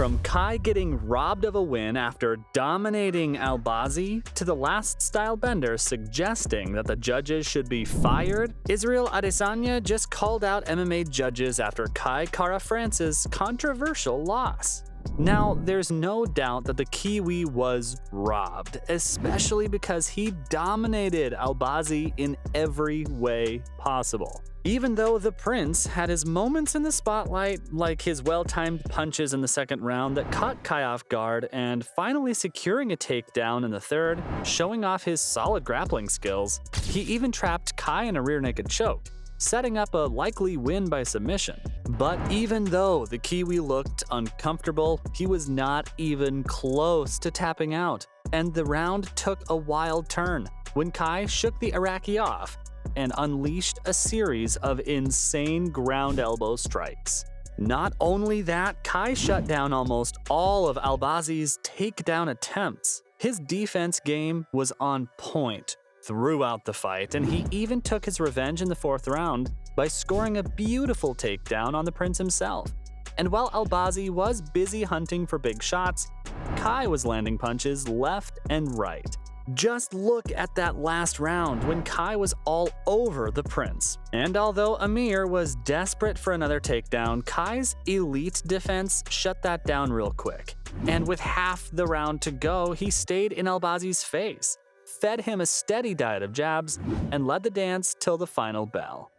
From Kai getting robbed of a win after dominating Albazi to the last style bender suggesting that the judges should be fired, Israel Adesanya just called out MMA judges after Kai Kara-France's controversial loss. Now, there's no doubt that the Kiwi was robbed, especially because he dominated Albazi in every way possible. Even though the Prince had his moments in the spotlight, like his well-timed punches in the second round that caught Kai off guard and finally securing a takedown in the third, showing off his solid grappling skills, he even trapped Kai in a rear naked choke, setting up a likely win by submission. But even though the Kiwi looked uncomfortable, he was not even close to tapping out, and the round took a wild turn when Kai shook the Iraqi off and unleashed a series of insane ground elbow strikes. Not only that, Kai shut down almost all of Albazi's takedown attempts. His defense game was on point throughout the fight, and he even took his revenge in the fourth round by scoring a beautiful takedown on the Prince himself. And while Albazi was busy hunting for big shots, Kai was landing punches left and right. Just look at that last round when Kai was all over the Prince. And although Amir was desperate for another takedown, Kai's elite defense shut that down real quick. And with half the round to go, he stayed in Albazi's face, fed him a steady diet of jabs, and led the dance till the final bell.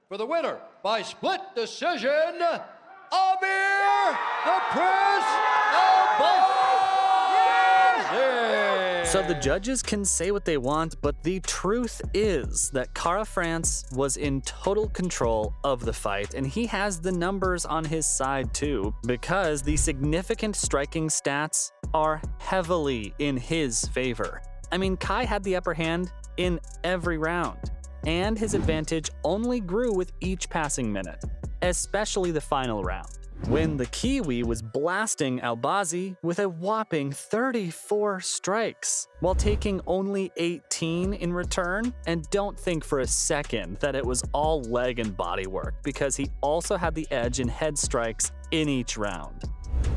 For the winner by split decision, Amir the Prince Albazi! So the judges can say what they want, but the truth is that Kara-France was in total control of the fight, and he has the numbers on his side too, because the significant striking stats are heavily in his favor. I mean, Kai had the upper hand in every round, and his advantage only grew with each passing minute, especially the final round, when the Kiwi was blasting Albazi with a whopping 34 strikes, while taking only 18 in return. And don't think for a second that it was all leg and body work, because he also had the edge in head strikes in each round.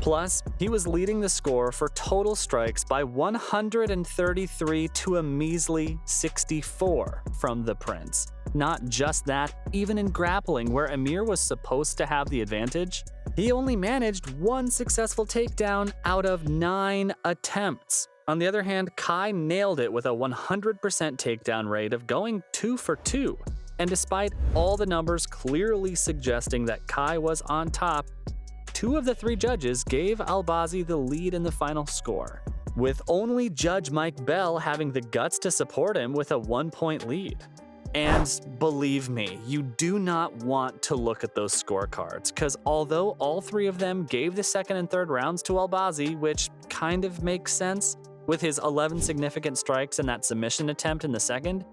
Plus, he was leading the score for total strikes by 133 to a measly 64 from the Prince. Not just that, even in grappling, where Amir was supposed to have the advantage, he only managed one successful takedown out of 9 attempts. On the other hand, Kai nailed it with a 100% takedown rate of going 2 for 2. And despite all the numbers clearly suggesting that Kai was on top, 2 of the 3 judges gave Albazi the lead in the final score, with only Judge Mike Bell having the guts to support him with a 1-point lead. And believe me, you do not want to look at those scorecards, because although all 3 of them gave the second and third rounds to Albazi, which kind of makes sense with his 11 significant strikes and that submission attempt in the second,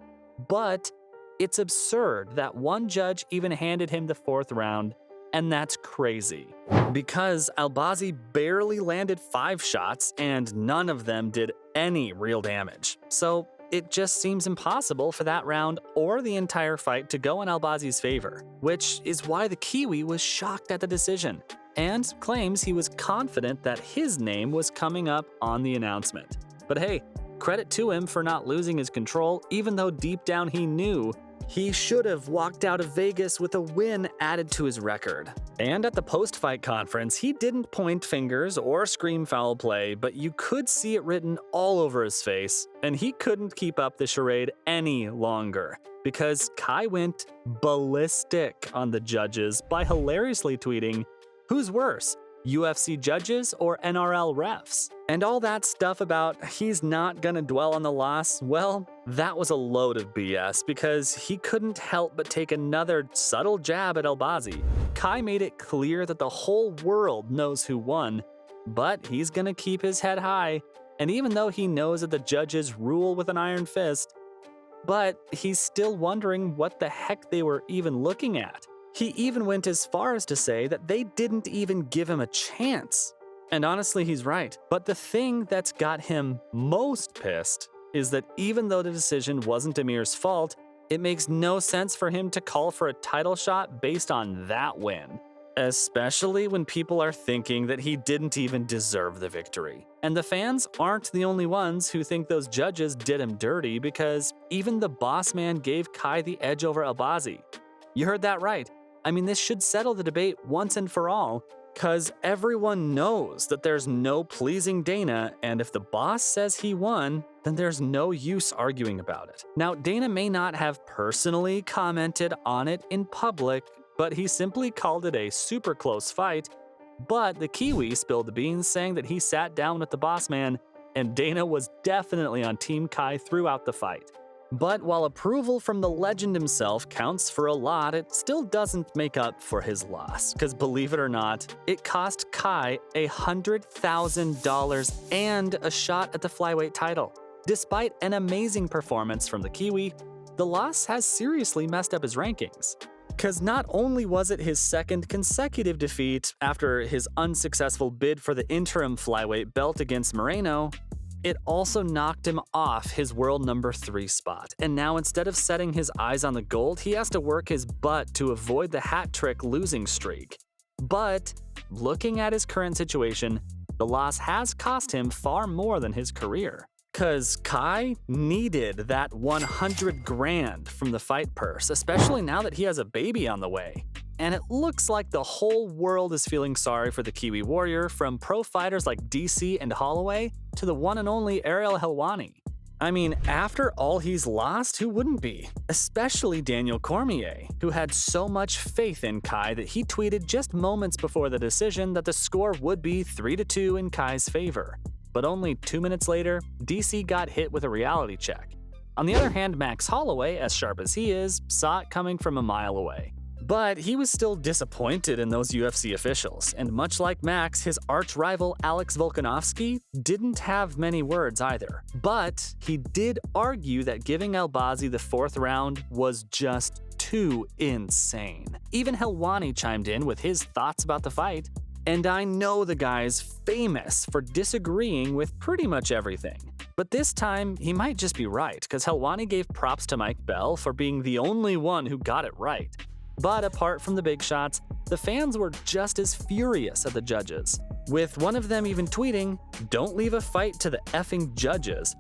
but it's absurd that one judge even handed him the 4th round, and that's crazy. Because Albazi barely landed 5 shots and none of them did any real damage. So it just seems impossible for that round or the entire fight to go in Albazi's favor, which is why the Kiwi was shocked at the decision and claims he was confident that his name was coming up on the announcement. But hey, credit to him for not losing his control, even though deep down he knew he should have walked out of Vegas with a win added to his record. And at the post-fight conference, he didn't point fingers or scream foul play, but you could see it written all over his face, and he couldn't keep up the charade any longer, because Kai went ballistic on the judges by hilariously tweeting, "Who's worse, UFC judges or NRL refs?" And all that stuff about he's not gonna dwell on the loss, well, that was a load of BS, because he couldn't help but take another subtle jab at Albazi. Kai made it clear that the whole world knows who won, but he's gonna keep his head high, and even though he knows that the judges rule with an iron fist, but he's still wondering what the heck they were even looking at. He even went as far as to say that they didn't even give him a chance. And honestly, he's right. But the thing that's got him most pissed is that even though the decision wasn't Amir's fault, it makes no sense for him to call for a title shot based on that win. especially when people are thinking that he didn't even deserve the victory. And the fans aren't the only ones who think those judges did him dirty, because even the boss man gave Kai the edge over Albazi. You heard that right. I mean, this should settle the debate once and for all, because everyone knows that there's no pleasing Dana, and if the boss says he won, then there's no use arguing about it. Now, Dana may not have personally commented on it in public, but he simply called it a super close fight. But the Kiwi spilled the beans, saying that he sat down with the boss man, and Dana was definitely on Team Kai throughout the fight. But while approval from the legend himself counts for a lot, it still doesn't make up for his loss, because believe it or not, it cost Kai $100,000 and a shot at the flyweight title. Despite an amazing performance from the Kiwi, the loss has seriously messed up his rankings. Because not only was it his second consecutive defeat after his unsuccessful bid for the interim flyweight belt against Moreno, it also knocked him off his world number 3 spot. And now instead of setting his eyes on the gold, he has to work his butt to avoid the hat trick losing streak. But looking at his current situation, the loss has cost him far more than his career. Cause Kai needed that $100,000 from the fight purse, especially now that he has a baby on the way. And it looks like the whole world is feeling sorry for the Kiwi Warrior, from pro fighters like DC and Holloway to the one and only Ariel Helwani. I mean, after all he's lost, who wouldn't be? Especially Daniel Cormier, who had so much faith in Kai that he tweeted just moments before the decision that the score would be 3-2 in Kai's favor. But only 2 minutes later, DC got hit with a reality check. On the other hand, Max Holloway, as sharp as he is, saw it coming from a mile away. But he was still disappointed in those UFC officials, and much like Max, his arch-rival Alex Volkanovski didn't have many words either. But he did argue that giving Albazi the 4th round was just too insane. Even Helwani chimed in with his thoughts about the fight. And I know the guy's famous for disagreeing with pretty much everything. But this time, he might just be right, because Helwani gave props to Mike Bell for being the only one who got it right. But apart from the big shots, the fans were just as furious at the judges, with one of them even tweeting, "Don't leave a fight to the effing judges."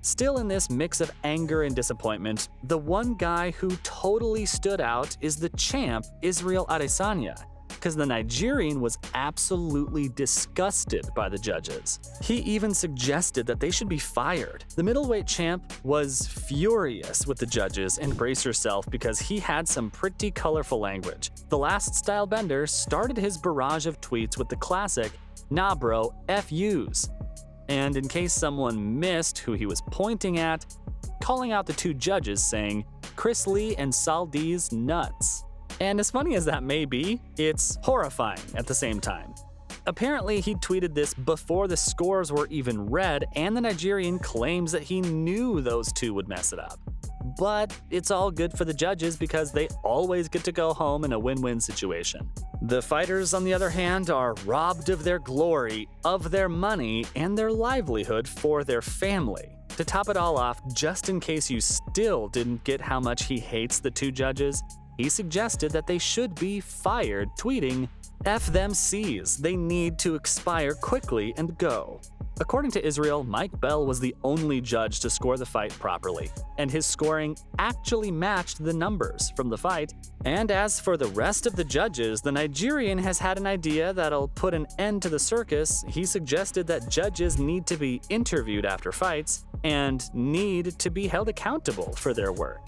Still in this mix of anger and disappointment, the one guy who totally stood out is the champ, Israel Adesanya, because the Nigerian was absolutely disgusted by the judges. He even suggested that they should be fired. The middleweight champ was furious with the judges, and brace yourself because he had some pretty colorful language. The last stylebender started his barrage of tweets with the classic, "Nah bro, F yous." And in case someone missed who he was pointing at, calling out the 2 judges saying, "Chris Lee and Saldi's nuts." And as funny as that may be, it's horrifying at the same time. Apparently, he tweeted this before the scores were even read, and the Nigerian claims that he knew those 2 would mess it up. But it's all good for the judges because they always get to go home in a win-win situation. The fighters, on the other hand, are robbed of their glory, of their money, and their livelihood for their family. To top it all off, just in case you still didn't get how much he hates the 2 judges, he suggested that they should be fired, tweeting, "F them C's, they need to expire quickly and go." According to Israel, Mike Bell was the only judge to score the fight properly, and his scoring actually matched the numbers from the fight. And as for the rest of the judges, the Nigerian has had an idea that'll put an end to the circus. He suggested that judges need to be interviewed after fights and need to be held accountable for their work.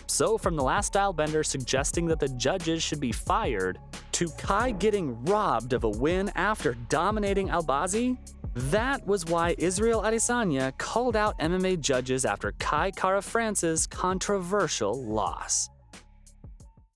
So from the last stylebender suggesting that the judges should be fired, to Kai getting robbed of a win after dominating Albazi, that was why Israel Adesanya called out MMA judges after Kai Kara-France's controversial loss.